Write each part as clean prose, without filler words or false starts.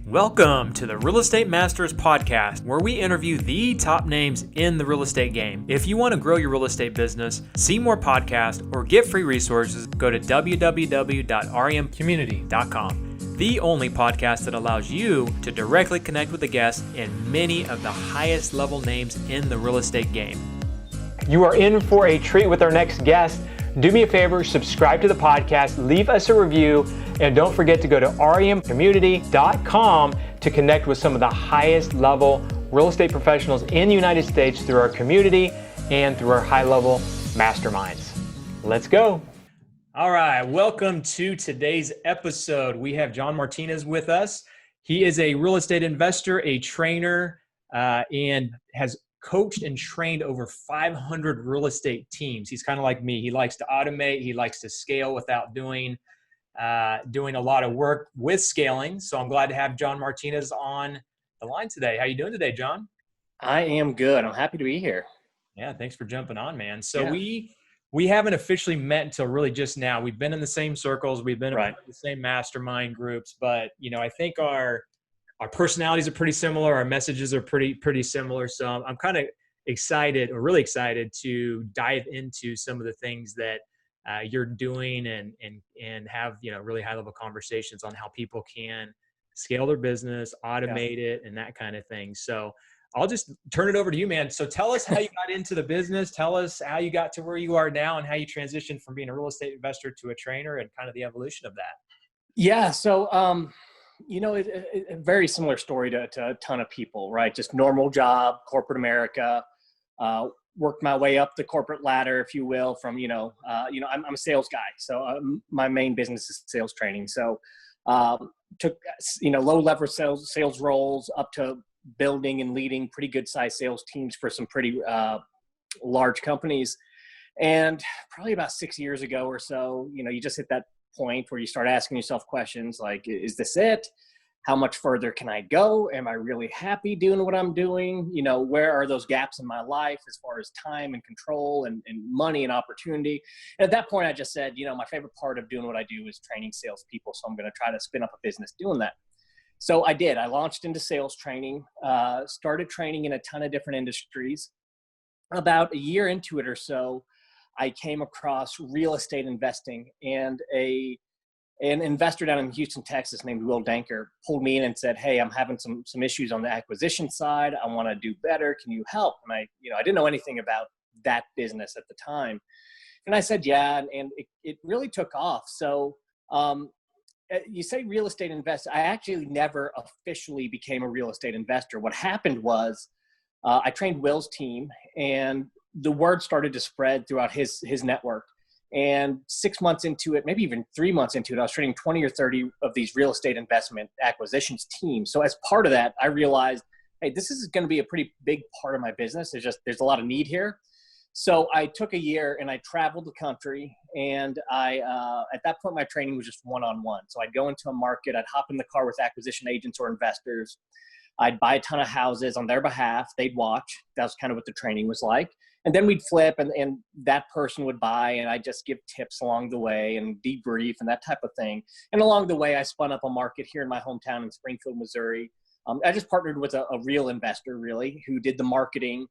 Welcome to the Real Estate Masters Podcast, where we interview the top names in the real estate game. If you want to grow your real estate business, see more podcasts, or get free resources, go to www.remcommunity.com. The only podcast that allows you to directly connect with the guests and many of the highest level names in the real estate game. You are in for a treat with our next guest. Do me a favor, subscribe to the podcast, leave us a review, and don't forget to go to remcommunity.com to connect with some of the highest level real estate professionals in the United States through our community and through our high level masterminds. Let's go. All right, welcome to today's episode. We have John Martinez with us. He is a real estate investor, a trainer, and has coached and trained over 500 real estate teams. He's kind of like me. He likes to automate. He likes to scale without doing a lot of work with scaling. So I'm glad to have John Martinez on the line today. How you doing today, John? I am good. I'm happy to be here. Yeah, thanks for jumping on, man. So we haven't officially met until really just now. We've been in the same circles. We've been in the same mastermind groups, but I think our personalities are pretty similar. Our messages are pretty similar. So I'm kind of excited, or really excited, to dive into some of the things that you're doing and have really high level conversations on how people can scale their business, automate it, and that kind of thing. So I'll just turn it over to you, man. So tell us how you got into the business. Tell us how you got to where you are now and how you transitioned from being a real estate investor to a trainer and kind of the evolution of that. Yeah. So, a very similar story to a ton of people, right? Just normal job, corporate America, worked my way up the corporate ladder, if you will, from, I'm a sales guy. So my main business is sales training. So took, low level sales roles up to building and leading pretty good sized sales teams for some pretty large companies. And probably about 6 years ago or so, you just hit that point where you start asking yourself questions like, is this it? How much further can I go? Am I really happy doing what I'm doing? Where are those gaps in my life as far as time and control and money and opportunity? And at that point, I just said, my favorite part of doing what I do is training salespeople. So I'm going to try to spin up a business doing that. So I did. I launched into sales training, started training in a ton of different industries. About a year into it or so, I came across real estate investing, and an investor down in Houston, Texas named Will Danker pulled me in and said, "Hey, I'm having some issues on the acquisition side. I want to do better. Can you help?" And I didn't know anything about that business at the time. And I said, yeah, and it really took off. So you say real estate investor. I actually never officially became a real estate investor. What happened was I trained Will's team, and the word started to spread throughout his network. And 6 months into it, maybe even 3 months into it, I was training 20 or 30 of these real estate investment acquisitions teams. So as part of that, I realized, hey, this is going to be a pretty big part of my business. There's a lot of need here. So I took a year and I traveled the country, and at that point, my training was just one-on-one. So I'd go into a market, I'd hop in the car with acquisition agents or investors. I'd buy a ton of houses on their behalf. They'd watch. That was kind of what the training was like. And then we'd flip, and that person would buy, and I'd just give tips along the way and debrief and that type of thing. And along the way, I spun up a market here in my hometown in Springfield, Missouri. I just partnered with a real investor, really, who did the marketing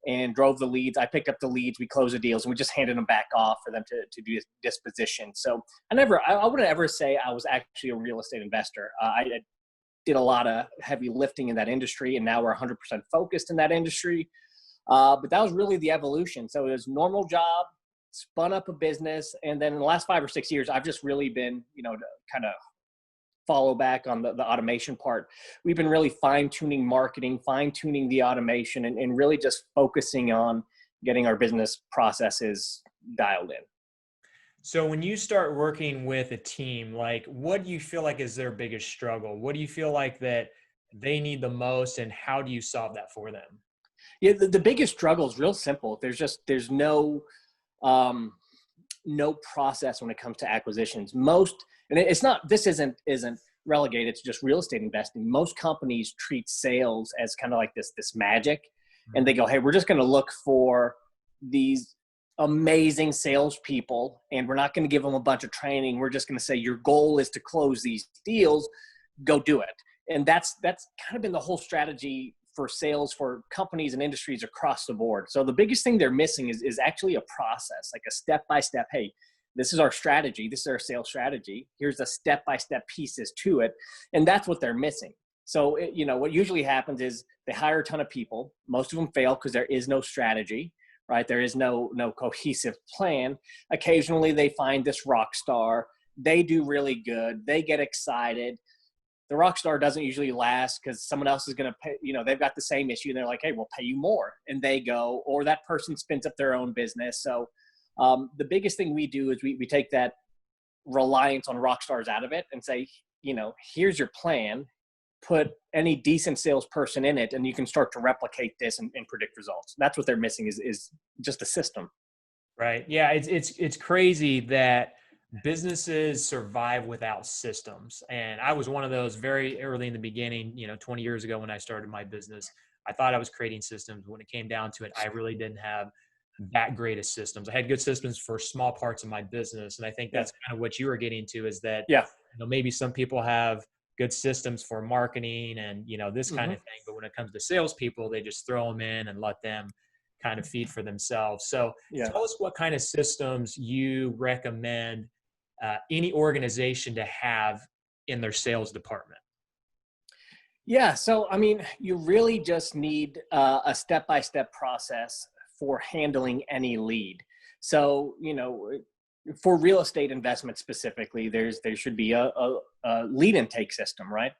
and drove the leads. I picked up the leads, we closed the deals, and we just handed them back off for them to do disposition. So I wouldn't ever say I was actually a real estate investor. I did a lot of heavy lifting in that industry, and now we're 100% focused in that industry. But that was really the evolution. So it was a normal job, spun up a business. And then in the last 5 or 6 years, I've just really been, to kind of follow back on the automation part. We've been really fine-tuning marketing, fine-tuning the automation, and really just focusing on getting our business processes dialed in. So when you start working with a team, like, what do you feel like is their biggest struggle? What do you feel like that they need the most, and how do you solve that for them? Yeah, the biggest struggle is real simple. There's no process when it comes to acquisitions. This isn't relegated to just real estate investing. Most companies treat sales as kind of like this magic, and they go, "Hey, we're just going to look for these amazing salespeople, and we're not going to give them a bunch of training. We're just going to say your goal is to close these deals. Go do it." And that's kind of been the whole strategy for sales for companies and industries across the board. So the biggest thing they're missing is actually a process, like a step-by-step, hey, this is our strategy. This is our sales strategy. Here's the step-by-step pieces to it. And that's what they're missing. So, what usually happens is they hire a ton of people. Most of them fail because there is no strategy, right? There is no cohesive plan. Occasionally they find this rock star. They do really good. They get excited. The rock star doesn't usually last because someone else is going to pay, they've got the same issue. And they're like, hey, we'll pay you more. And they go, or that person spins up their own business. So the biggest thing we do is we take that reliance on rock stars out of it and say, here's your plan. Put any decent salesperson in it, and you can start to replicate this and predict results. That's what they're missing is just a system. Right. Yeah. It's crazy that businesses survive without systems. And I was one of those very early in the beginning, 20 years ago when I started my business. I thought I was creating systems. When it came down to it, I really didn't have that great of systems. I had good systems for small parts of my business. And I think that's kind of what you were getting to, is that, maybe some people have good systems for marketing and, this kind of thing. But when it comes to salespeople, they just throw them in and let them kind of feed for themselves. So tell us what kind of systems you recommend any organization to have in their sales department. Yeah. So, you really just need a step-by-step process for handling any lead. So, for real estate investment specifically, there should be a lead intake system, right?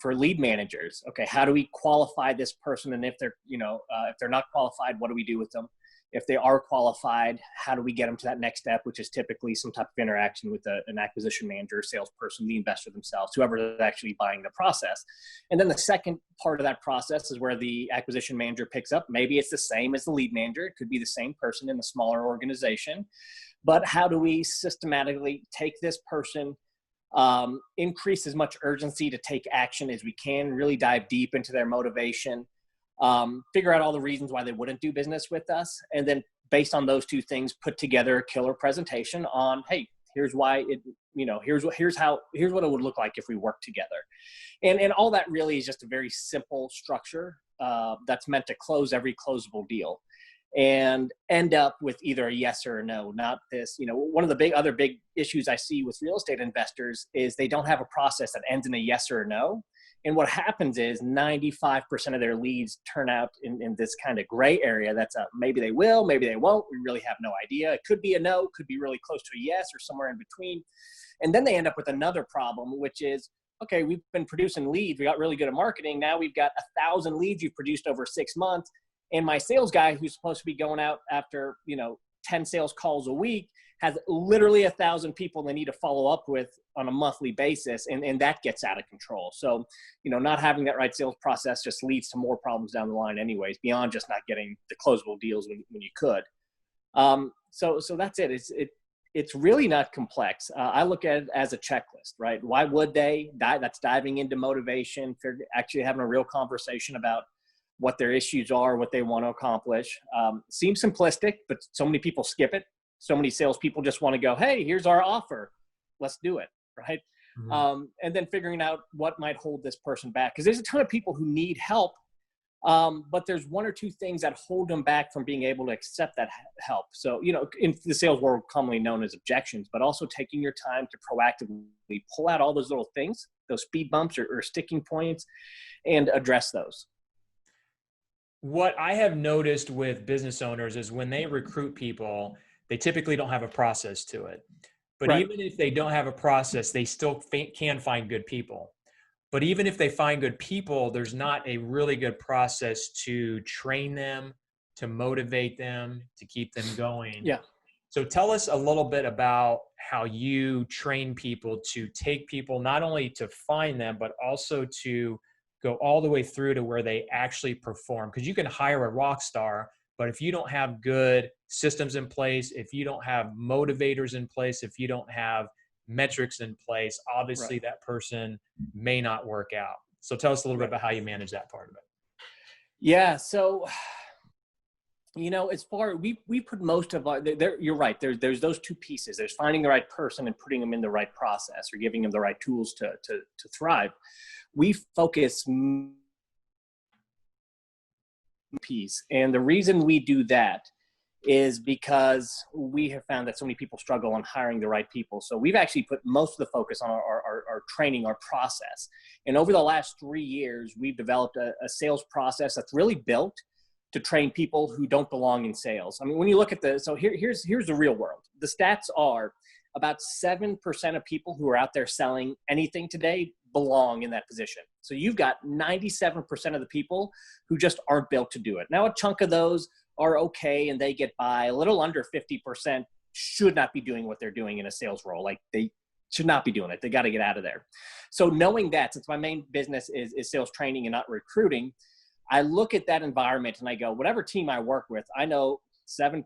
For lead managers. Okay. How do we qualify this person? And if they're not qualified, what do we do with them? If they are qualified, how do we get them to that next step, which is typically some type of interaction with an acquisition manager, salesperson, the investor themselves, whoever is actually buying the process. And then the second part of that process is where the acquisition manager picks up. Maybe it's the same as the lead manager. It could be the same person in a smaller organization. But how do we systematically take this person, increase as much urgency to take action as we can, really dive deep into their motivation, figure out all the reasons why they wouldn't do business with us. And then based on those two things, put together a killer presentation on, hey, here's why here's what it would look like if we work together. And all that really is just a very simple structure that's meant to close every closable deal and end up with either a yes or a no, not this. One of the other big issues I see with real estate investors is they don't have a process that ends in a yes or a no. And what happens is 95% of their leads turn out in this kind of gray area. That's maybe they will, maybe they won't. We really have no idea. It could be a no, could be really close to a yes, or somewhere in between. And then they end up with another problem, which is, okay, we've been producing leads. We got really good at marketing. Now we've got 1,000 leads you've produced over 6 months. And my sales guy, who's supposed to be going out after, 10 sales calls a week, has literally 1,000 people they need to follow up with on a monthly basis. And that gets out of control. So, not having that right sales process just leads to more problems down the line anyways, beyond just not getting the closable deals when you could. So that's it. It's really not complex. I look at it as a checklist, right? Why would they? That's diving into motivation, actually having a real conversation about what their issues are, what they want to accomplish. Seems simplistic, but so many people skip it. So many salespeople just want to go, hey, here's our offer. Let's do it, right? Mm-hmm. And then figuring out what might hold this person back. Because there's a ton of people who need help, but there's one or two things that hold them back from being able to accept that help. So, in the sales world, commonly known as objections, but also taking your time to proactively pull out all those little things, those speed bumps or sticking points, and address those. What I have noticed with business owners is when they recruit people, they typically don't have a process to it. But right. Even if they don't have a process, they still can find good people. But even if they find good people, there's not a really good process to train them, to motivate them, to keep them going. Yeah. So tell us a little bit about how you train people to take people, not only to find them, but also to go all the way through to where they actually perform. Because you can hire a rock star, but if you don't have good systems in place, if you don't have motivators in place, if you don't have metrics in place, obviously right. That person may not work out. So tell us a little bit about how you manage that part of it. Yeah. So As far we put most of our there, you're right. There's those two pieces. There's finding the right person and putting them in the right process or giving them the right tools to thrive. We focus piece, and the reason we do that is because we have found that so many people struggle on hiring the right people. So we've actually put most of the focus on our training, our process. And over the last 3 years, we've developed a sales process that's really built to train people who don't belong in sales. I mean, when you look at here's the real world. The stats are about 7% of people who are out there selling anything today belong in that position. So you've got 97% of the people who just aren't built to do it. Now, a chunk of those are okay and they get by. A little under 50% should not be doing what they're doing in a sales role. Like, they should not be doing it. They got to get out of there. So knowing that, since my main business is sales training and not recruiting, I look at that environment and I go, whatever team I work with, I know 7%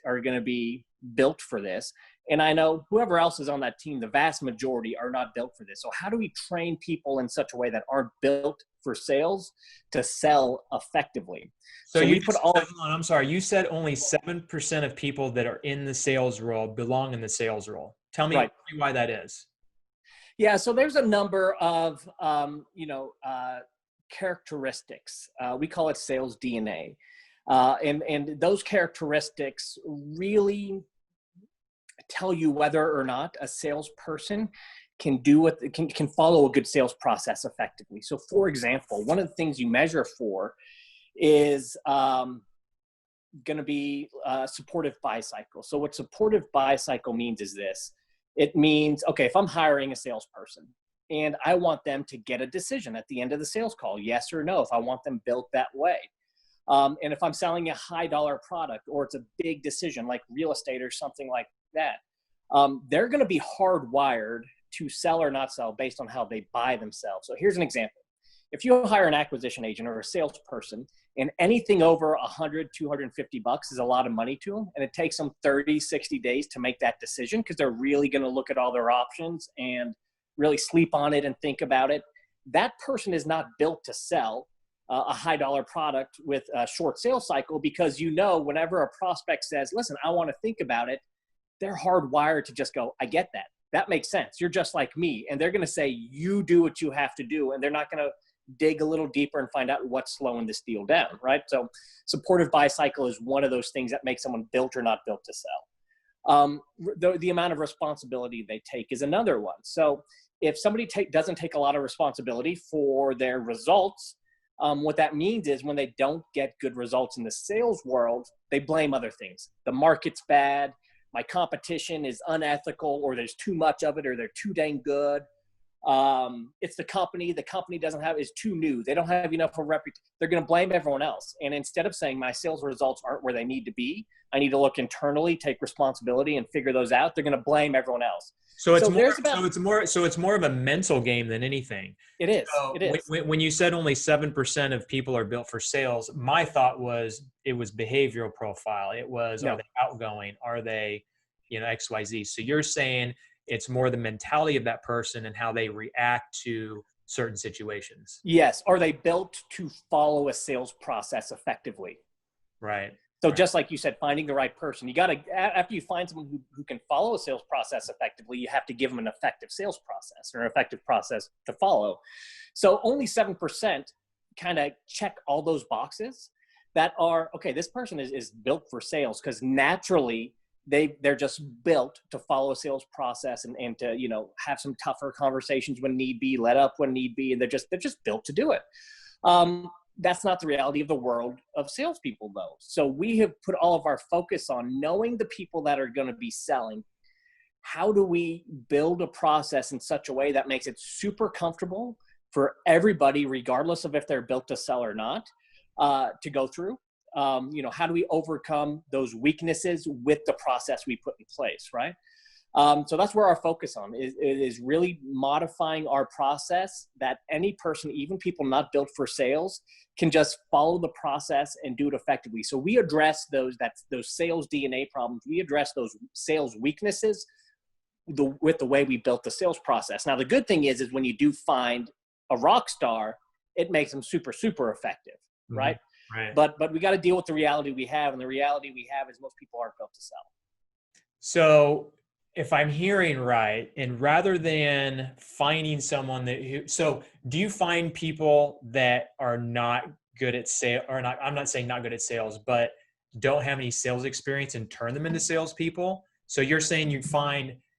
are going to be built for this. And I know whoever else is on that team, the vast majority are not built for this. So how do we train people in such a way that aren't built for sales to sell effectively? So you put all I'm sorry, you said only 7% of people that are in the sales role belong in the sales role. Tell me why that is. Yeah. So there's a number of, characteristics. We call it sales DNA. And those characteristics really tell you whether or not a salesperson can follow a good sales process effectively. So for example, one of the things you measure for is going to be supportive buy cycle. So what supportive buy cycle means is this. It means, okay, if I'm hiring a salesperson and I want them to get a decision at the end of the sales call, yes or no, if I want them built that way. And if I'm selling a high dollar product or it's a big decision like real estate or something like that, they're going to be hardwired to sell or not sell based on how they buy themselves. So here's an example. If you hire an acquisition agent or a salesperson and anything over $100, $250 is a lot of money to them, and it takes them 30, 60 days to make that decision because they're really going to look at all their options and really sleep on it and think about it, that person is not built to sell a high dollar product with a short sales cycle, because whenever a prospect says, listen, I want to think about it, they're hardwired to just go, I get that. That makes sense. You're just like me. And they're going to say, you do what you have to do. And they're not going to dig a little deeper and find out what's slowing this deal down, right? So supportive buy cycle is one of those things that makes someone built or not built to sell. The amount of responsibility they take is another one. So if somebody doesn't take a lot of responsibility for their results, what that means is when they don't get good results in the sales world, they blame other things. The market's bad, my competition is unethical, or there's too much of it, or they're too dang good. It's the company is too new. They don't have enough of a reputation. They're going to blame everyone else. And instead of saying my sales results aren't where they need to be, I need to look internally, take responsibility and figure those out, they're going to blame everyone else. So it's more of a mental game than anything. It is. So it is. When you said only 7% of people are built for sales, my thought was it was behavioral profile. It was, Are they outgoing? Are they, XYZ? So you're saying it's more the mentality of that person and how they react to certain situations. Yes. Are they built to follow a sales process effectively? Right. So just like you said, finding the right person, you got to, after you find someone who can follow a sales process effectively, you have to give them an effective sales process or an effective process to follow. So only 7% kind of check all those boxes that are, okay, this person is built for sales, because naturally they're just built to follow a sales process and to, have some tougher conversations when need be, let up when need be. And they're just built to do it. That's not the reality of the world of salespeople, though. So we have put all of our focus on knowing the people that are going to be selling. How do we build a process in such a way that makes it super comfortable for everybody, regardless of if they're built to sell or not, to go through? How do we overcome those weaknesses with the process we put in place, right? So that's where our focus is really modifying our process that any person, even people not built for sales, can just follow the process and do it effectively. So we address those sales DNA problems. We address those sales weaknesses with the way we built the sales process. Now, the good thing is when you do find a rock star, it makes them super, super effective, right? Right. But we got to deal with the reality we have. And the reality we have is most people aren't built to sell. So if I'm hearing right, and rather than finding someone so do you find people that are not good at sales, or not, I'm not saying not good at sales, but don't have any sales experience and turn them into salespeople? So you're saying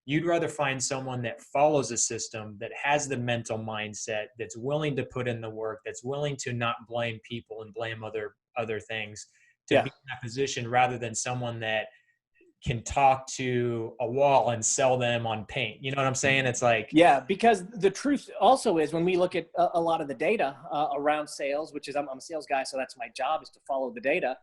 you'd rather find someone that follows a system, that has the mental mindset, that's willing to put in the work, that's willing to not blame people and blame other things to be in that position, rather than someone that can talk to a wall and sell them on paint. You know what I'm saying? It's like, yeah, because the truth also is when we look at a lot of the data around sales, which is I'm a sales guy, so that's my job, is to follow the data.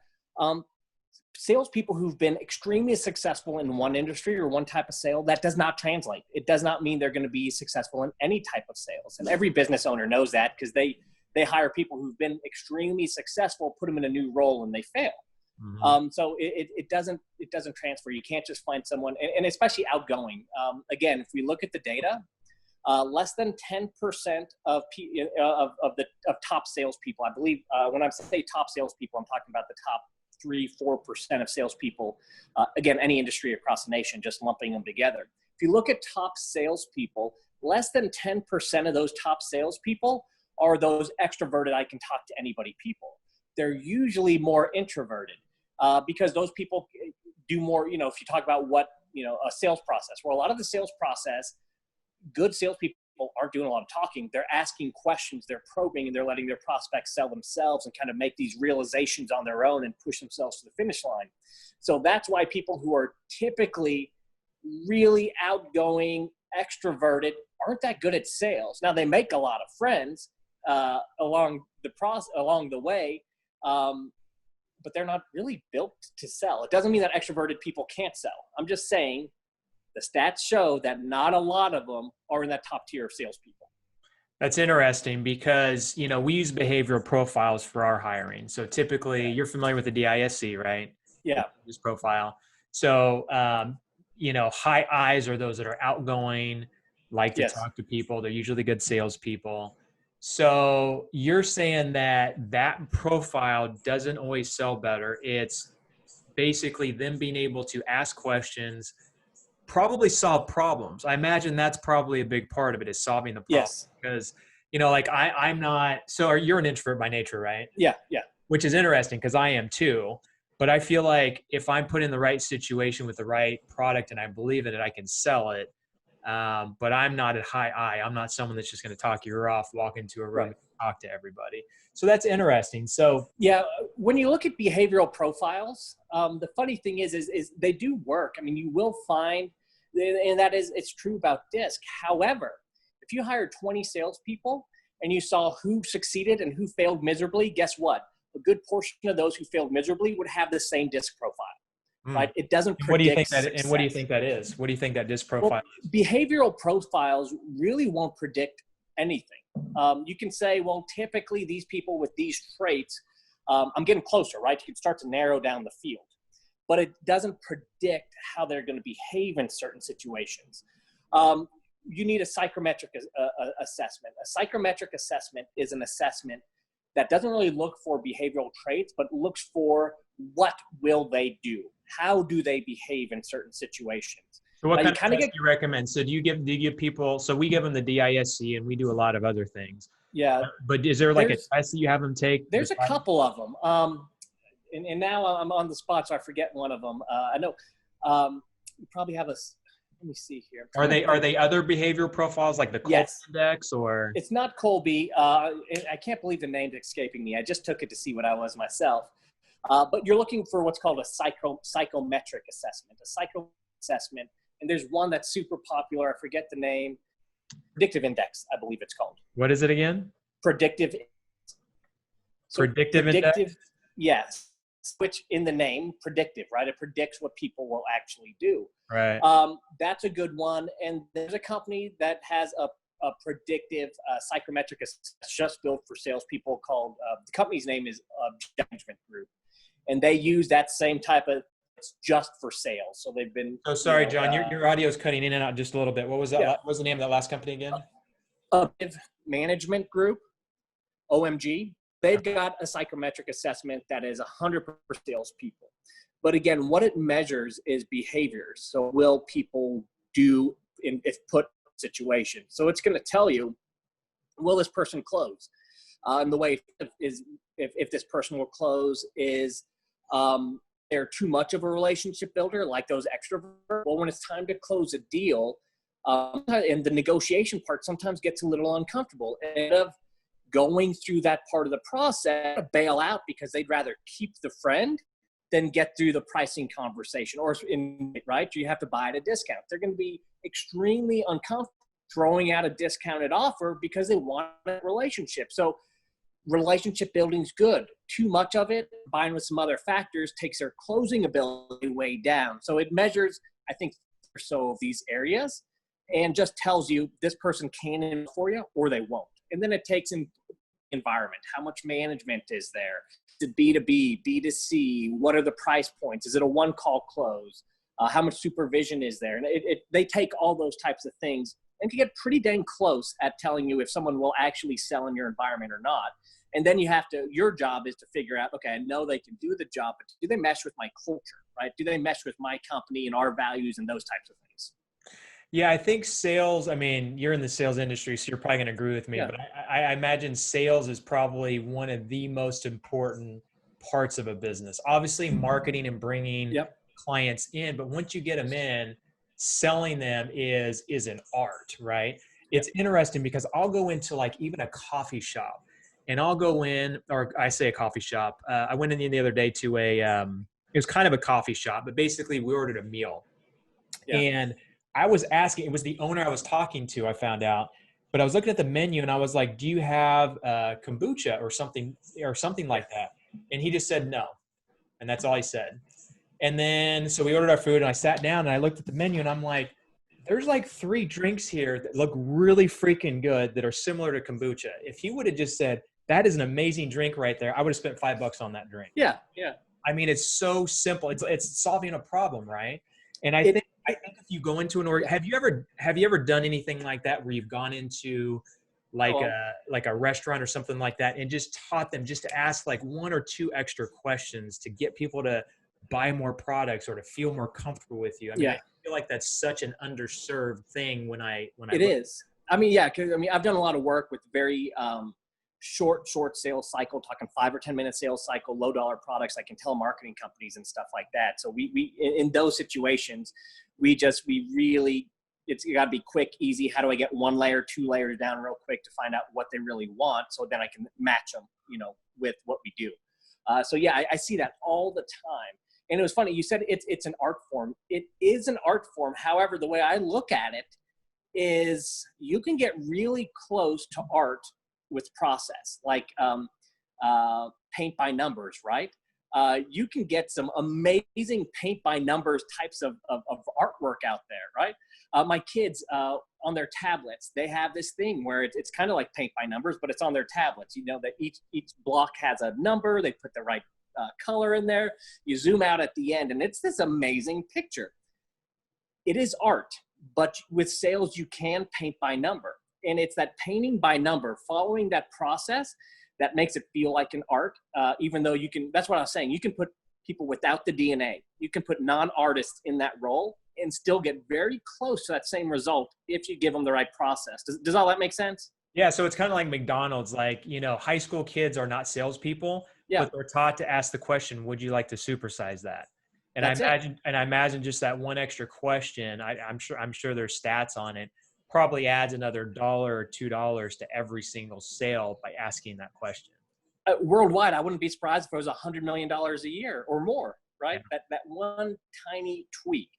Salespeople who've been extremely successful in one industry or one type of sale, that does not translate. It does not mean they're going to be successful in any type of sales. And every business owner knows that, because they hire people who've been extremely successful, put them in a new role, and they fail. mm-hmm. So it doesn't transfer. You can't just find someone, and especially outgoing. Again, if we look at the data, less than 10% of top salespeople, I believe, when I say top salespeople, I'm talking about the top 3-4% of salespeople. Again, any industry across the nation, just lumping them together. If you look at top salespeople, less than 10% of those top salespeople are those extroverted, I can talk to anybody people. They're usually more introverted. Because those people do more, if you talk about a sales process, where a lot of the sales process, good salespeople aren't doing a lot of talking. They're asking questions, they're probing, and they're letting their prospects sell themselves and kind of make these realizations on their own and push themselves to the finish line. So that's why people who are typically really outgoing, extroverted, aren't that good at sales. Now, they make a lot of friends along the way, but they're not really built to sell. It doesn't mean that extroverted people can't sell. I'm just saying the stats show that not a lot of them are in that top tier of salespeople. That's interesting, because, we use behavioral profiles for our hiring. So typically, you're familiar with the DISC, right? Yeah. This profile. So, high I's are those that are outgoing, like to talk to people. They're usually good salespeople. So you're saying that profile doesn't always sell better. It's basically them being able to ask questions, probably solve problems. I imagine that's probably a big part of it, is solving the problem. Yes. Because, I'm not, so you're an introvert by nature, right? Yeah. Which is interesting, because I am too. But I feel like if I'm put in the right situation with the right product and I believe in it, I can sell it. But I'm not at high I. I'm not someone that's just going to talk your ear off, walk into a room, and talk to everybody. So that's interesting. So yeah, when you look at behavioral profiles, the funny thing is they do work. I mean, you will find, and it's true about DISC. However, if you hired 20 salespeople and you saw who succeeded and who failed miserably, guess what? A good portion of those who failed miserably would have the same DISC profile. Right? It doesn't predict what do you think success. And what do you think that is? What do you think that DISC profile is? Behavioral profiles really won't predict anything. You can say, well, typically these people with these traits, I'm getting closer, right? You can start to narrow down the field. But it doesn't predict how they're going to behave in certain situations. You need a psychometric assessment. A psychometric assessment is an assessment that doesn't really look for behavioral traits, but looks for what will they do? How do they behave in certain situations? So what kind of test do you recommend? So do you give people, so we give them the DISC and we do a lot of other things. Yeah. But is there like a test that you have them take? There's a couple of them. And now I'm on the spot, so I forget one of them. I know you probably have let me see here. Are they other behavioral profiles like the Colby Index, or? It's not Colby. I can't believe the name's escaping me. I just took it to see what I was myself. But you're looking for what's called a psychometric assessment, assessment. And there's one that's super popular. I forget the name. Predictive Index, I believe it's called. What is it again? Predictive. Predictive Index? Yes. Which in the name, predictive, right? It predicts what people will actually do. Right. That's a good one. And there's a company that has a predictive psychometric assessment just built for salespeople called, the company's name is Management Group. And they use that same type of, it's just for sales. So they've been. Oh, sorry, John, your audio is cutting in and out just a little bit. What was that? What was the name of that last company again? Management Group, OMG. They've got a psychometric assessment that is 100% salespeople. But again, what it measures is behaviors. So will people do if put situation? So it's going to tell you, will this person close? And the way is if this person will close is they're too much of a relationship builder, like those extroverts. Well, when it's time to close a deal, and the negotiation part sometimes gets a little uncomfortable. Instead of going through that part of the process, bail out because they'd rather keep the friend than get through the pricing conversation. Or right, you have to buy at a discount. They're going to be extremely uncomfortable throwing out a discounted offer because they want a relationship. So relationship building's good. Too much of it, combined with some other factors, takes their closing ability way down. So it measures, I think, or so of these areas and just tells you this person can in for you or they won't. And then it takes in environment. How much management is there? Is it B2B, B2C? What are the price points? Is it a one-call close? How much supervision is there? And they take all those types of things and can get pretty dang close at telling you if someone will actually sell in your environment or not. And then your job is to figure out, okay, I know they can do the job, but do they mesh with my culture, right? Do they mesh with my company and our values and those types of things? Yeah, I think sales, I mean, you're in the sales industry, so you're probably going to agree with me, but I imagine sales is probably one of the most important parts of a business. Obviously, marketing and bringing clients in, but once you get them in, selling them is an art, right? It's interesting because I'll go into like even a coffee shop and I'll go in, or I say a coffee shop. I went in the other day to it was kind of a coffee shop, but basically we ordered a meal. And I was asking, it was the owner I was talking to, I found out, but I was looking at the menu and I was like, do you have kombucha or something like that? And he just said no. And that's all he said. And then, so we ordered our food and I sat down and I looked at the menu and I'm like, there's like 3 drinks here that look really freaking good that are similar to kombucha. If he would have just said, that is an amazing drink right there, I would have spent $5 on that drink. Yeah. I mean, it's so simple. It's solving a problem, right? And I think if you go into an org, have you ever done anything like that where you've gone into like a restaurant or something like that and just taught them just to ask like 1 or 2 extra questions to get people to buy more products or to feel more comfortable with you? I mean, I feel like that's such an underserved thing when I it is. I mean, because I've done a lot of work with very short sales cycle, talking 5 or 10 minute sales cycle, low dollar products like in telemarketing companies and stuff like that. So we in those situations, we really, it's got to be quick, easy. How do I get 1 layer, 2 layers down real quick to find out what they really want? So then I can match them, with what we do. So I see that all the time. And it was funny. You said it's an art form. It is an art form. However, the way I look at it is you can get really close to art with process, like paint by numbers, right? You can get some amazing paint by numbers types of artwork out there, right? My kids on their tablets, they have this thing where it's kind of like paint by numbers, but it's on their tablets. That each block has a number. They put the right color in there. You zoom out at the end, and it's this amazing picture. It is art, but with sales, you can paint by number. And it's that painting by number, following that process, that makes it feel like an art, even though that's what I was saying. You can put people without the DNA. You can put non-artists in that role and still get very close to that same result if you give them the right process. Does all that make sense? Yeah. So it's kind of like McDonald's, like, high school kids are not salespeople, but they're taught to ask the question, would you like to supersize that? And I imagine just that 1 extra question, I'm sure there's stats on it, probably adds another $1 or $2 to every single sale by asking that question. Worldwide, I wouldn't be surprised if it was $100 million a year or more, right? Yeah. That one tiny tweak.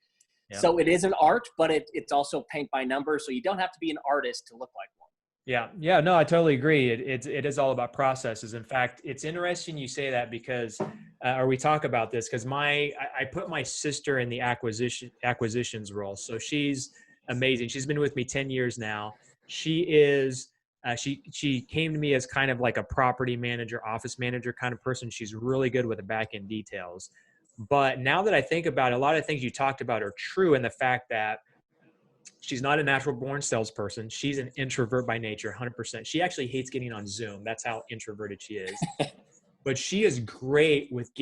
Yeah. So it is an art, but it's also paint by number. So you don't have to be an artist to look like one. Yeah. No, I totally agree. It is all about processes. In fact, it's interesting you say that because, or we talk about this because I put my sister in the acquisitions role. So she's amazing. She's been with me 10 years now. She is, she came to me as kind of like a property manager, office manager kind of person. She's really good with the back end details. But now that I think about it, a lot of things you talked about are true in the fact that She's not a natural born salesperson. She's an introvert by nature, 100%. She actually hates getting on Zoom. That's how introverted she is. But she is great with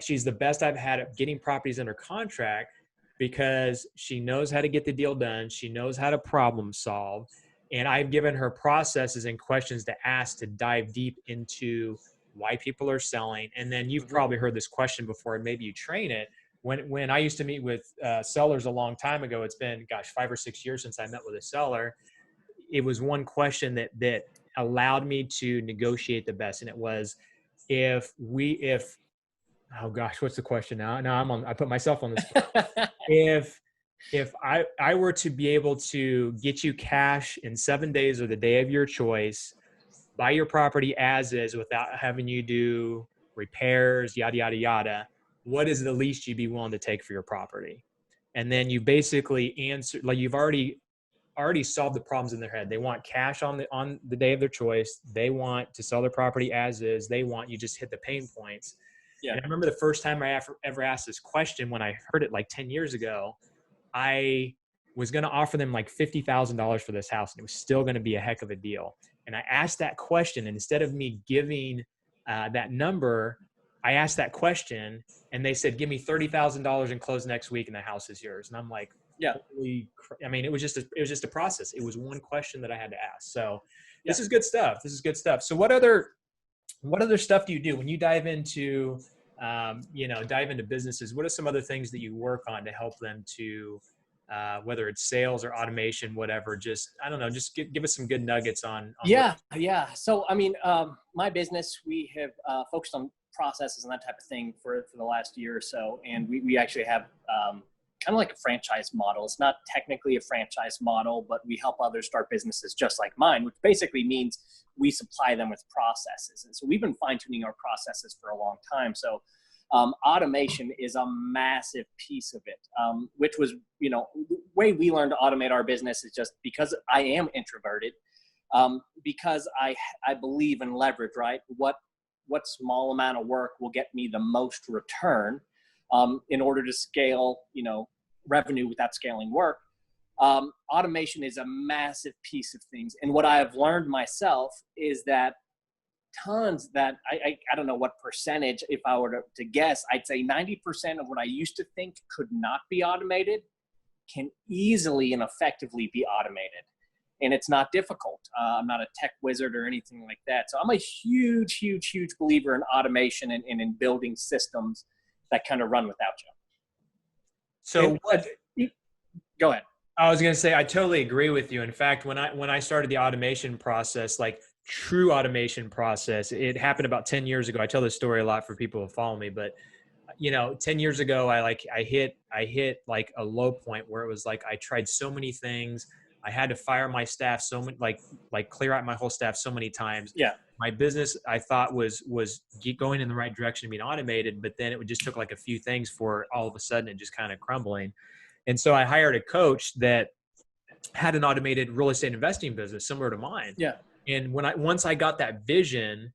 she's the best I've had at getting properties under contract because she knows how to get the deal done. She knows how to problem solve. And I've given her processes and questions to ask to dive deep into why people are selling. And then you've probably heard this question before, and maybe you train it. When I used to meet with sellers a long time ago, it's been, 5 or 6 years since I met with a seller. It was one question that allowed me to negotiate the best. And it was, oh gosh, what's the question now? Now I put myself on the spot. If I were to be able to get you cash in 7 days or the day of your choice, buy your property as is without having you do repairs, yada, yada, yada, what is the least you'd be willing to take for your property? And then you basically answer, like you've already solved the problems in their head. They want cash on the day of their choice. They want to sell their property as is. They want you just hit the pain points. Yeah. And I remember the first time I ever asked this question when I heard it like 10 years ago, I was going to offer them like $50,000 for this house, and it was still going to be a heck of a deal. And I asked that question, and instead of me giving that number, I asked that question, and they said, give me $30,000 and close next week and the house is yours. And I'm like, yeah, I mean, it was just a process. It was one question that I had to ask. So this is good stuff. So what other stuff do you do when you dive into businesses? What are some other things that you work on to help them to, whether it's sales or automation, whatever, just, I don't know, just give us some good nuggets on. Yeah. So, I mean, my business, we have focused on processes and that type of thing for the last year or so. And we actually have kind of like a franchise model. It's not technically a franchise model, but we help others start businesses just like mine, which basically means we supply them with processes. And so we've been fine-tuning our processes for a long time. So automation is a massive piece of it, which was, the way we learned to automate our business is just because I am introverted, because I believe in leverage, right? What small amount of work will get me the most return in order to scale, revenue without scaling work. Automation is a massive piece of things. And what I have learned myself is that I don't know what percentage, if I were to guess, I'd say 90% of what I used to think could not be automated can easily and effectively be automated. And it's not difficult. I'm not a tech wizard or anything like that. So I'm a huge, huge, huge believer in automation and in building systems that kind of run without you. So go ahead. I was going to say, I totally agree with you. In fact, when I started the automation process, like true automation process, it happened about 10 years ago. I tell this story a lot for people who follow me, but 10 years ago, I hit like a low point where it was like, I tried so many things. I had to fire my staff so many, like clear out my whole staff so many times. Yeah. My business, I thought was going in the right direction, being automated, but then it just took like a few things for all of a sudden it just kind of crumbling. And so I hired a coach that had an automated real estate investing business similar to mine. Yeah. And once I got that vision,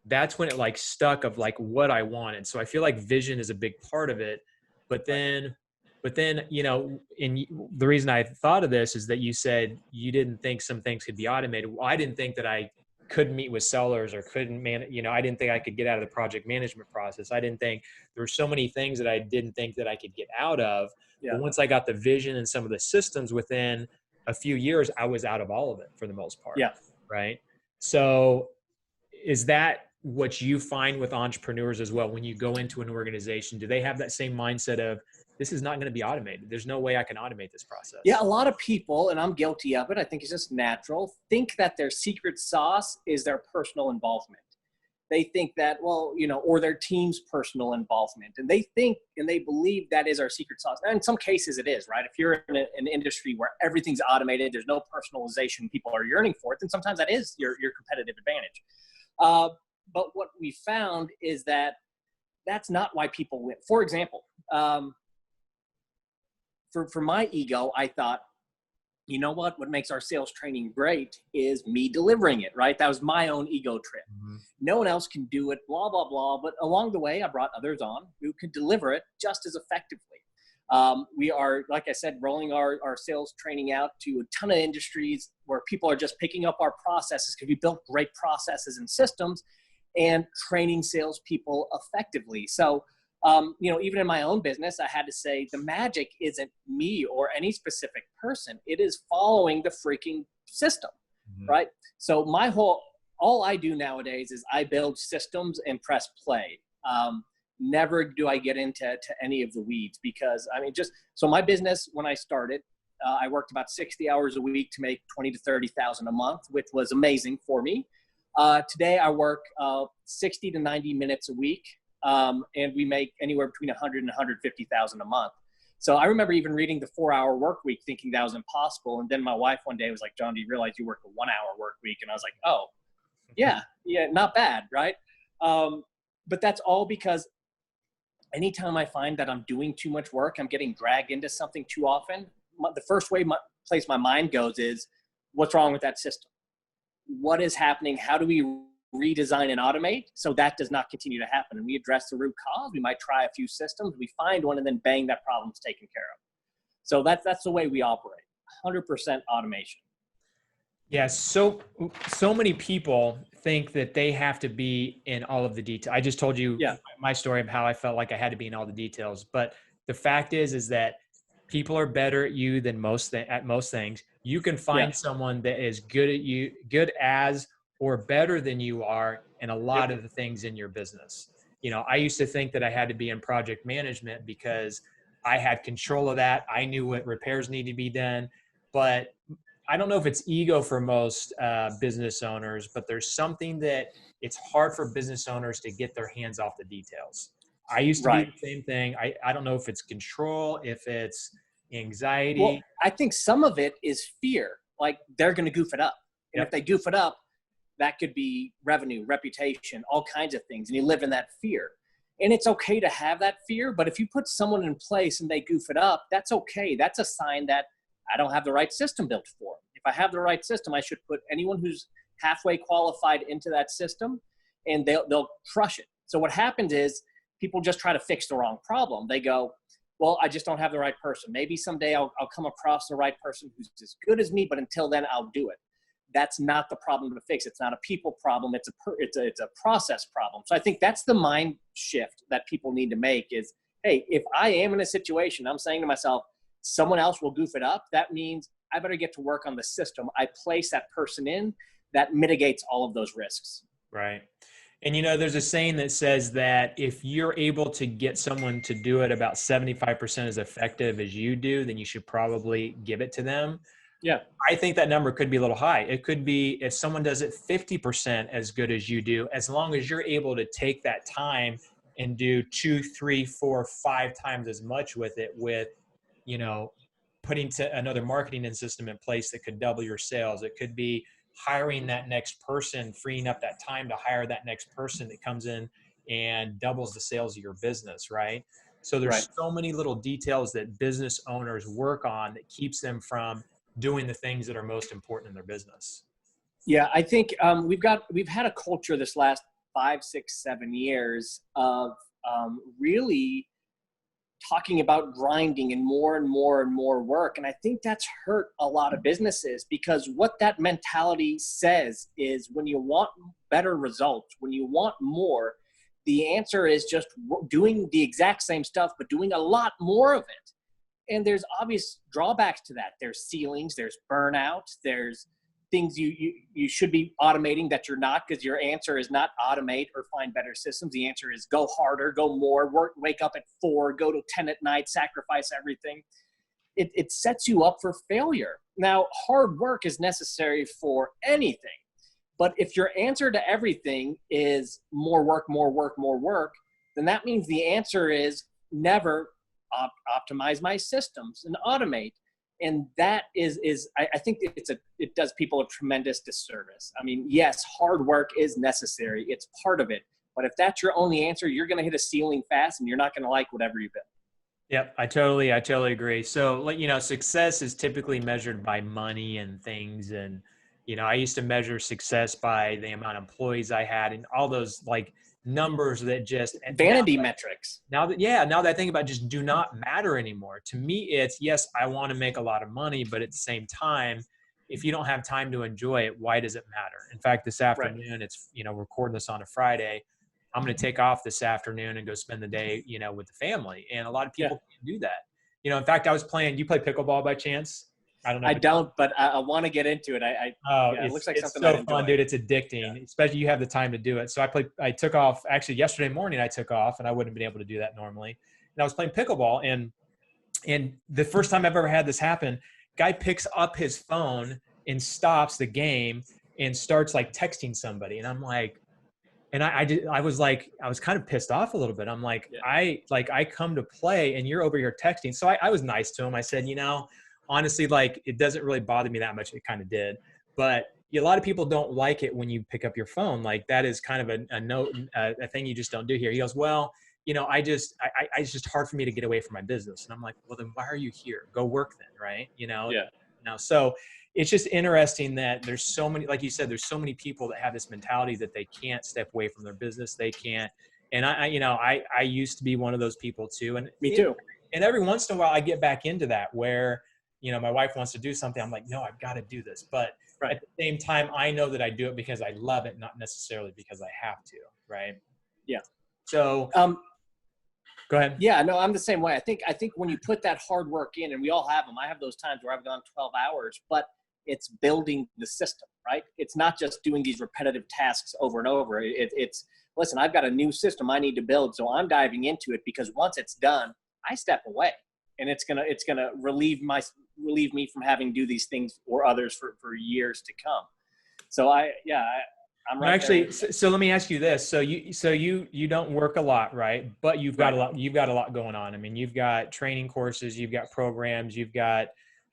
that's when it like stuck of like what I wanted. So I feel like vision is a big part of it. But then, and the reason I thought of this is that you said you didn't think some things could be automated. Well, I didn't think that I couldn't meet with sellers or couldn't I didn't think I could get out of the project management process. I didn't think there were so many things that I didn't think that I could get out of. Yeah. But once I got the vision and some of the systems, within a few years, I was out of all of it for the most part. Yeah. Right. So is that what you find with entrepreneurs as well? When you go into an organization, do they have that same mindset of, this is not going to be automated? There's no way I can automate this process. Yeah, a lot of people, and I'm guilty of it, I think it's just natural, think that their secret sauce is their personal involvement. They think that, or their team's personal involvement. And they think and they believe that is our secret sauce. And in some cases it is, right? If you're in an industry where everything's automated, there's no personalization, people are yearning for it, then sometimes that is your competitive advantage. But what we found is that that's not why people win. For example, for my ego, I thought, you know what makes our sales training great is me delivering it, right? That was my own ego trip. Mm-hmm. No one else can do it, blah, blah, blah. But along the way, I brought others on who could deliver it just as effectively. We are, like I said, rolling our sales training out to a ton of industries where people are just picking up our processes because we built great processes and systems and training salespeople effectively. So, even in my own business, I had to say the magic isn't me or any specific person. It is following the freaking system, right? So all I do nowadays is I build systems and press play. Never do I get into any of the weeds because so my business, when I started, I worked about 60 hours a week to make 20 to 30,000 a month, which was amazing for me. Today I work 60 to 90 minutes a week, and we make anywhere between 100 and 150,000 a month. So I remember even reading the 4-hour work week thinking that was impossible. And then my wife one day was like, John, do you realize you work a 1-hour work week? And I was like, oh, yeah, not bad, right? But that's all because anytime I find that I'm doing too much work, I'm getting dragged into something too often, the first place my mind goes is, what's wrong with that system? What is happening? How do we redesign and automate so that does not continue to happen? And we address the root cause. We might try a few systems, we find one, and then bang, that problem's taken care of. So that's the way we operate, 100% automation. Yeah, so many people think that they have to be in all of the details. I just told you my story of how I felt like I had to be in all the details. But the fact is that people are better at you than at most things. You can find someone that is good as or better than you are in a lot of the things in your business. I used to think that I had to be in project management because I had control of that. I knew what repairs needed to be done, but I don't know if it's ego for most business owners, but there's something that it's hard for business owners to get their hands off the details. I used to be the same thing. I don't know if it's control, if it's anxiety. Well, I think some of it is fear. Like they're going to goof it up. And if they goof it up, that could be revenue, reputation, all kinds of things. And you live in that fear. And it's okay to have that fear. But if you put someone in place and they goof it up, that's okay. That's a sign that I don't have the right system built for them. If I have the right system, I should put anyone who's halfway qualified into that system and they'll crush it. So what happens is people just try to fix the wrong problem. They go, well, I just don't have the right person. Maybe someday I'll come across the right person who's as good as me, but until then I'll do it. That's not the problem to fix. It's not a people problem. It's a process problem. So I think that's the mind shift that people need to make is, hey, if I am in a situation, I'm saying to myself, someone else will goof it up. That means I better get to work on the system I place that person in that mitigates all of those risks. Right. And, there's a saying that says that if you're able to get someone to do it about 75% as effective as you do, then you should probably give it to them. Yeah. I think that number could be a little high. It could be if someone does it 50% as good as you do, as long as you're able to take that time and do 2, 3, 4, 5 times as much with it with, putting another marketing system in place that could double your sales. It could be hiring that next person, freeing up that time to hire that next person that comes in and doubles the sales of your business, right? So there's so many little details that business owners work on that keeps them from doing the things that are most important in their business. Yeah, I think we've had a culture this last 5, 6, 7 years of really talking about grinding and more and more and more work. And I think that's hurt a lot of businesses because what that mentality says is when you want better results, when you want more, the answer is just doing the exact same stuff, but doing a lot more of it. And there's obvious drawbacks to that. There's ceilings, there's burnout, there's things you should be automating that you're not, because your answer is not automate or find better systems. The answer is go harder, go more, wake up at 4, go to 10 at night, sacrifice everything. It sets you up for failure. Now, hard work is necessary for anything, but if your answer to everything is more work, then that means the answer is never optimize my systems and automate. And that I think it does people a tremendous disservice. I mean, yes, hard work is necessary. It's part of it. But if that's your only answer, you're going to hit a ceiling fast and you're not going to like whatever you build. Yep. I totally agree. So, success is typically measured by money and things. And, I used to measure success by the amount of employees I had and all those like numbers that just vanity metrics. Now that I think about it, just do not matter anymore. To me, it's, yes, I want to make a lot of money, but at the same time, if you don't have time to enjoy it, why does it matter? In fact, this afternoon, it's, recording this on a Friday. I'm going to take off this afternoon and go spend the day, with the family. And a lot of people can't do that. In fact, you play pickleball by chance? I don't know. I don't, but I want to get into it. It looks like something so fun, dude. It's addicting, especially you have the time to do it. So I took off, actually yesterday morning I took off, and I wouldn't have been able to do that normally. And I was playing pickleball, and the first time I've ever had this happen, guy picks up his phone and stops the game and starts like texting somebody. And I'm like, and I was kind of pissed off a little bit. I'm like, I come to play and you're over here texting. So I was nice to him. I said, honestly, like, it doesn't really bother me that much. It kind of did. But a lot of people don't like it when you pick up your phone. Like, that is kind of a thing you just don't do here. He goes, well, it's just hard for me to get away from my business. And I'm like, well, then why are you here? Go work then, right? So it's just interesting that there's so many, like you said, there's so many people that have this mentality that they can't step away from their business. They can't. And I used to be one of those people too. And me too. And every once in a while I get back into that where, my wife wants to do something. I'm like, no, I've got to do this. But at the same time, I know that I do it because I love it, not necessarily because I have to. Right. Yeah. So, go ahead. Yeah, no, I'm the same way. I think when you put that hard work in, and we all have them, I have those times where I've gone 12 hours, but it's building the system, right? It's not just doing these repetitive tasks over and over. It's, listen, I've got a new system I need to build. So I'm diving into it because once it's done, I step away, and it's going to relieve me from having to do these things or others for years to come. So I'm right. Actually, so let me ask you this. So you don't work a lot, right? But you've got a lot going on. I mean, you've got training courses, you've got programs, you've got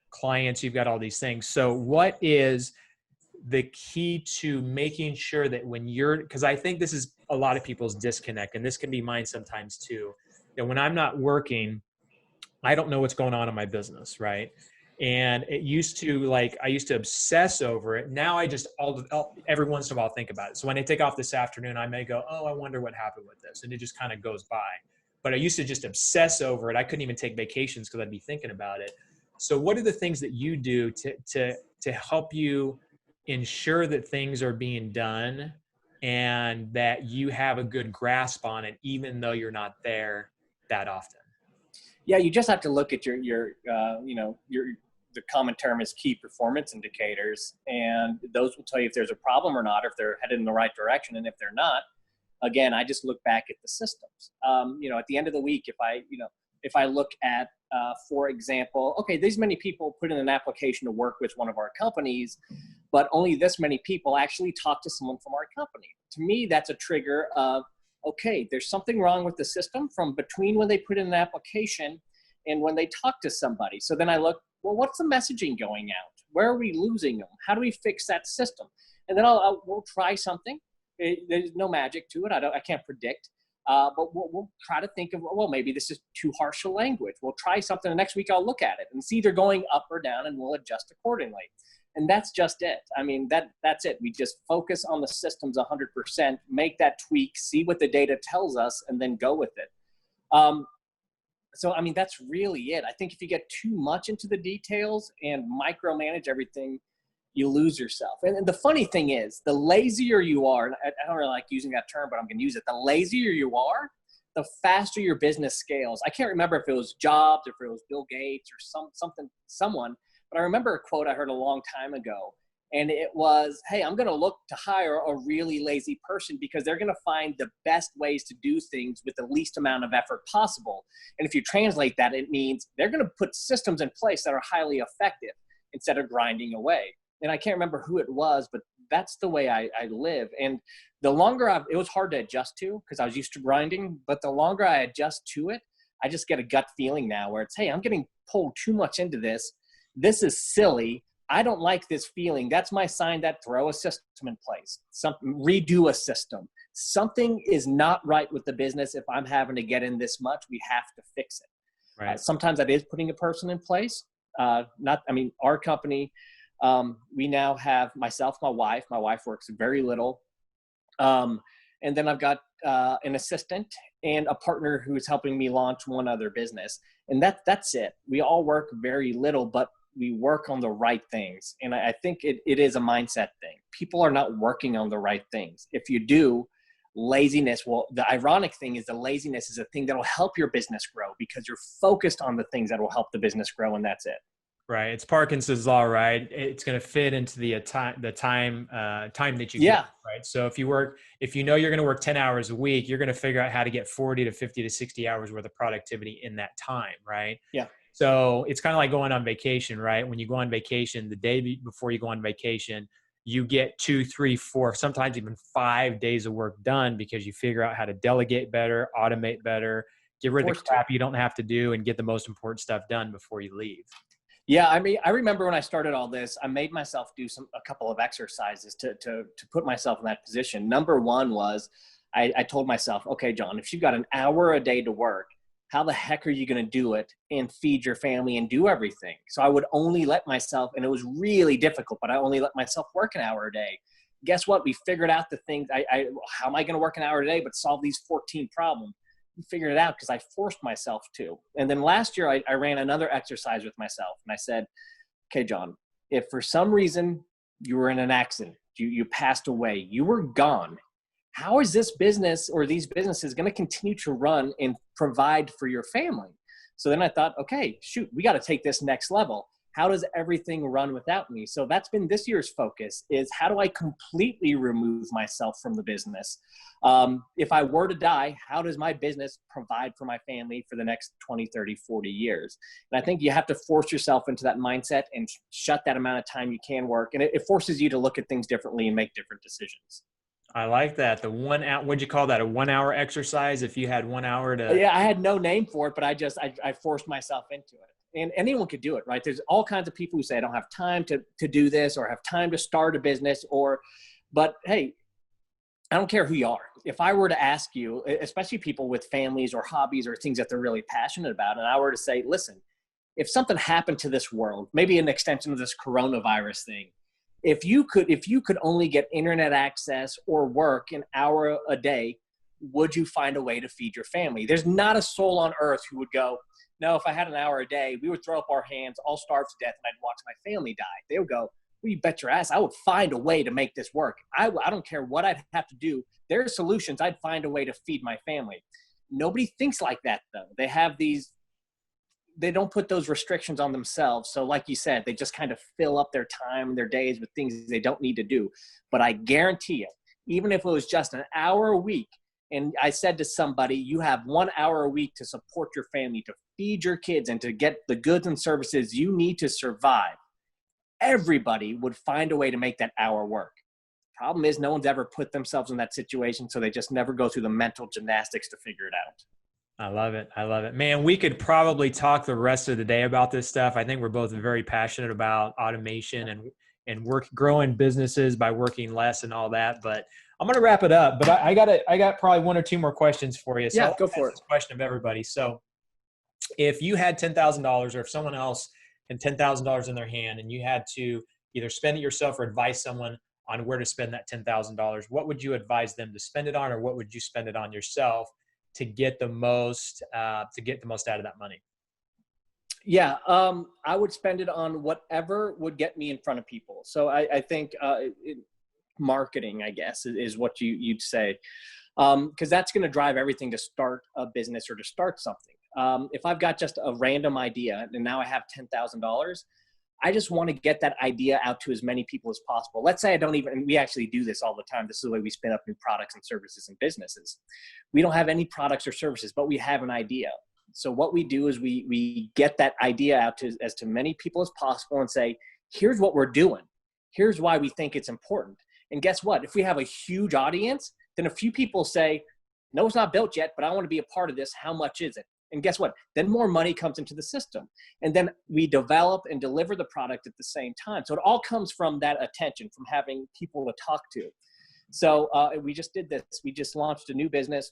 clients, you've got all these things. So what is the key to making sure that because I think this is a lot of people's disconnect, and this can be mine sometimes too, that when I'm not working, I don't know what's going on in my business, right? And I used to obsess over it. Now I just every once in a while think about it. So when I take off this afternoon, I may go, oh, I wonder what happened with this. And it just kind of goes by. But I used to just obsess over it. I couldn't even take vacations because I'd be thinking about it. So what are the things that you do to help you ensure that things are being done and that you have a good grasp on it, even though you're not there that often? Yeah, you just have to look at the common term is key performance indicators, and those will tell you if there's a problem or not, or if they're headed in the right direction. And if they're not, again, I just look back at the systems. At the end of the week, if I look at, for example, okay, these many people put in an application to work with one of our companies, but only this many people actually talk to someone from our company. To me, that's a trigger of, okay, there's something wrong with the system from between when they put in an application and when they talk to somebody. So then I look, well, what's the messaging going out? Where are we losing them? How do we fix that system? And then we'll try something. There's no magic to it. I can't predict. But we'll try to think of, well, maybe this is too harsh a language. We'll try something. The next week I'll look at it and see they're going up or down, and we'll adjust accordingly. And that's just it. I mean, that's it. We just focus on the systems 100%, make that tweak, see what the data tells us, and then go with it. So, I mean, that's really it. I think if you get too much into the details and micromanage everything, you lose yourself. And the funny thing is, the lazier you are, and I don't really like using that term, but I'm going to use it. The lazier you are, the faster your business scales. I can't remember if it was Jobs, or if it was Bill Gates, or someone, but I remember a quote I heard a long time ago. And it was, hey, I'm going to look to hire a really lazy person because they're going to find the best ways to do things with the least amount of effort possible. And if you translate that, it means they're going to put systems in place that are highly effective instead of grinding away. And I can't remember who it was, but that's the way I live. And the longer it was hard to adjust to because I was used to grinding, but the longer I adjust to it, I just get a gut feeling now where it's, hey, I'm getting pulled too much into this. This is silly. I don't like this feeling. That's my sign that throw a system in place. Redo a system. Something is not right with the business. If I'm having to get in this much, we have to fix it. Right. Sometimes that is putting a person in place. Our company, We now have myself, my wife works very little. And then I've got an assistant and a partner who is helping me launch one other business. And that's it. We all work very little, but we work on the right things. And I think it is a mindset thing. People are not working on the right things. If you do, laziness, well, the ironic thing is the laziness is a thing that will help your business grow because you're focused on the things that will help the business grow, and that's it. Right. It's Parkinson's law, right? It's going to fit into the time that you get, right? So if you know you're going to work 10 hours a week, you're going to figure out how to get 40 to 50 to 60 hours worth of productivity in that time, right? Yeah. So it's kind of like going on vacation, right? When you go on vacation, the day before you go on vacation, you get 2, 3, 4, sometimes even 5 days of work done because you figure out how to delegate better, automate better, get rid of the crap you don't have to do, and get the most important stuff done before you leave. Yeah, I mean, I remember when I started all this, I made myself do a couple of exercises to put myself in that position. Number one was I told myself, okay, John, if you've got an hour a day to work, how the heck are you going to do it and feed your family and do everything? So I would only let myself, and it was really difficult, but I only let myself work an hour a day. Guess what? We figured out the things. How am I going to work an hour a day but solve these 14 problems? Figured it out because I forced myself to. And then last year I ran another exercise with myself and I said, okay, John, if for some reason you were in an accident, you passed away, you were gone, how is this business or these businesses going to continue to run and provide for your family? So then I thought, okay, shoot, we got to take this next level. How does everything run without me? So that's been this year's focus, is how do I completely remove myself from the business? If I were to die, how does my business provide for my family for the next 20, 30, 40 years? And I think you have to force yourself into that mindset and shut that amount of time you can work. And it forces you to look at things differently and make different decisions. I like that. The 1 hour, what'd you call that? A 1 hour exercise? If you had 1 hour to. Yeah, I had no name for it, but I forced myself into it. And anyone could do it, right? There's all kinds of people who say, I don't have time to do this or have time to start a business but hey, I don't care who you are. If I were to ask you, especially people with families or hobbies or things that they're really passionate about, and I were to say, listen, if something happened to this world, maybe an extension of this coronavirus thing, if you could only get internet access or work an hour a day, would you find a way to feed your family? There's not a soul on earth who would go, no, if I had an hour a day, we would throw up our hands, all starve to death, and I'd watch my family die. They would go, well, you bet your ass, I would find a way to make this work. I don't care what I'd have to do. There are solutions. I'd find a way to feed my family. Nobody thinks like that, though. They don't put those restrictions on themselves. So like you said, they just kind of fill up their time and their days with things they don't need to do. But I guarantee you, even if it was just an hour a week, and I said to somebody, you have 1 hour a week to support your family, to feed your kids, and to get the goods and services you need to survive, everybody would find a way to make that hour work. Problem is, no one's ever put themselves in that situation, so they just never go through the mental gymnastics to figure it out. I love it. I love it. Man, we could probably talk the rest of the day about this stuff. I think we're both very passionate about automation and growing businesses by working less and all that. But I'm going to wrap it up. But I got probably 1 or 2 more questions for you. So yeah, go for it. Question of everybody. So if you had $10,000 or if someone else had $10,000 in their hand and you had to either spend it yourself or advise someone on where to spend that $10,000, what would you advise them to spend it on, or what would you spend it on yourself to get the most out of that money? Yeah, I would spend it on whatever would get me in front of people. So I think marketing, I guess, is what you'd say, because that's going to drive everything to start a business or to start something. If I've got just a random idea and now I have $10,000, I just want to get that idea out to as many people as possible. Let's say we actually do this all the time. This is the way we spin up new products and services and businesses. We don't have any products or services, but we have an idea. So what we do is we get that idea out to as many people as possible and say, here's what we're doing. Here's why we think it's important. And guess what? If we have a huge audience, then a few people say, no, it's not built yet, but I want to be a part of this. How much is it? And guess what? Then more money comes into the system. And then we develop and deliver the product at the same time. So it all comes from that attention, from having people to talk to. So we just did this. We just launched a new business.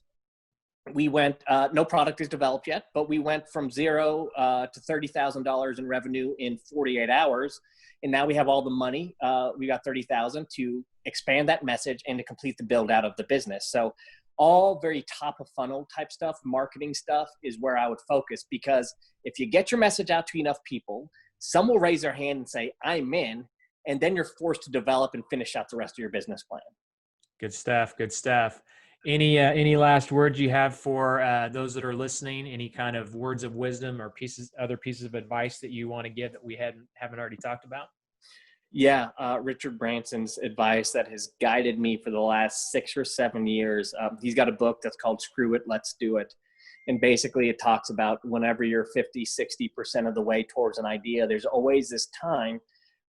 We went, no product is developed yet, but we went from zero to $30,000 in revenue in 48 hours. And now we have all the money. We got 30,000 to expand that message and to complete the build out of the business. So all very top of funnel type stuff, marketing stuff is where I would focus, because if you get your message out to enough people, some will raise their hand and say, I'm in, and then you're forced to develop and finish out the rest of your business plan. Good stuff. Good stuff. Any last words you have for those that are listening? Any kind of words of wisdom or other pieces of advice that you want to give that we haven't already talked about? Yeah, Richard Branson's advice that has guided me for the last 6 or 7 years. He's got a book that's called Screw It, Let's Do It. And basically it talks about whenever you're 50, 60% of the way towards an idea, there's always this time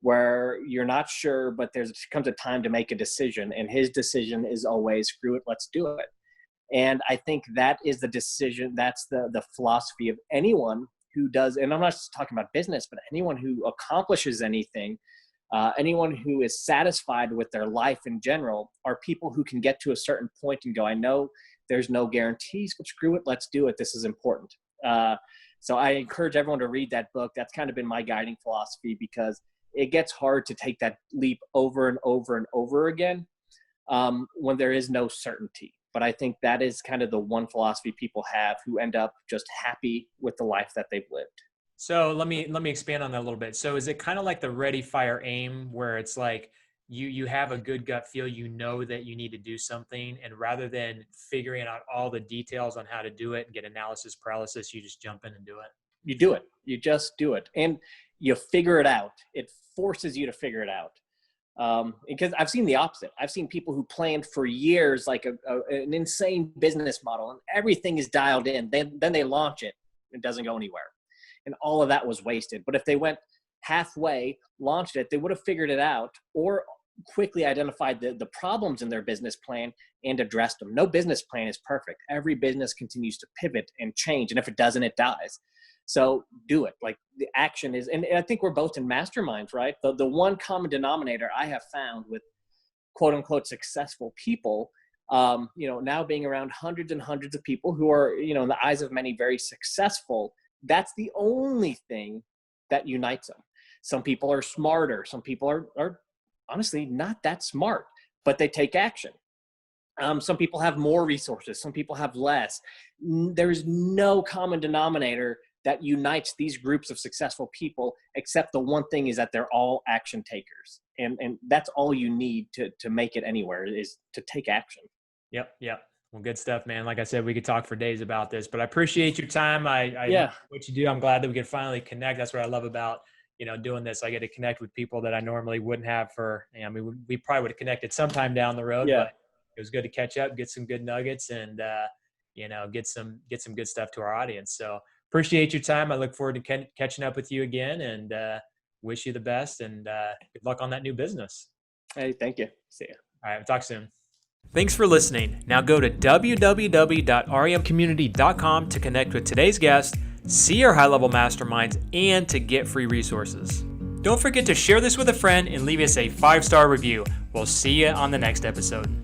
where you're not sure, but there comes a time to make a decision. And his decision is always screw it, let's do it. And I think that is the decision. That's the philosophy of anyone who does. And I'm not just talking about business, but anyone who accomplishes anything, anyone who is satisfied with their life in general, are people who can get to a certain point and go, I know there's no guarantees, but screw it, let's do it. This is important. So I encourage everyone to read that book. That's kind of been my guiding philosophy, because it gets hard to take that leap over and over and over again when there is no certainty. But I think that is kind of the one philosophy people have who end up just happy with the life that they've lived. So let me expand on that a little bit. So is it kind of like the ready, fire, aim, where it's like you have a good gut feel, you know that you need to do something, and rather than figuring out all the details on how to do it and get analysis paralysis, you just jump in and do it? You do it. You just do it. And you figure it out. It forces you to figure it out. Because I've seen the opposite. I've seen people who planned for years, like an insane business model, and everything is dialed in. Then they launch it. It doesn't go anywhere. And all of that was wasted. But if they went halfway, launched it, they would have figured it out, or quickly identified the problems in their business plan and addressed them. No business plan is perfect. Every business continues to pivot and change. And if it doesn't, it dies. So do it. Like, the action is, and I think we're both in masterminds, right? The one common denominator I have found with quote unquote successful people, now being around hundreds and hundreds of people who are, in the eyes of many, very successful, that's the only thing that unites them. Some people are smarter. Some people are honestly not that smart, but they take action. Some people have more resources. Some people have less. There's no common denominator that unites these groups of successful people, except the one thing is that they're all action takers. And that's all you need to make it anywhere, is to take action. Yep. Well, good stuff, man. Like I said, we could talk for days about this, but I appreciate your time. What you do, I'm glad that we could finally connect. That's what I love about, doing this. I get to connect with people that I normally wouldn't have we probably would have connected sometime down the road, but it was good to catch up, get some good nuggets, and, get some good stuff to our audience. So appreciate your time. I look forward to catching up with you again, and wish you the best, and good luck on that new business. Hey, thank you. See ya. All right. We'll talk soon. Thanks for listening. Now go to www.remcommunity.com to connect with today's guest, see our high-level masterminds, and to get free resources. Don't forget to share this with a friend and leave us a 5-star review. We'll see you on the next episode.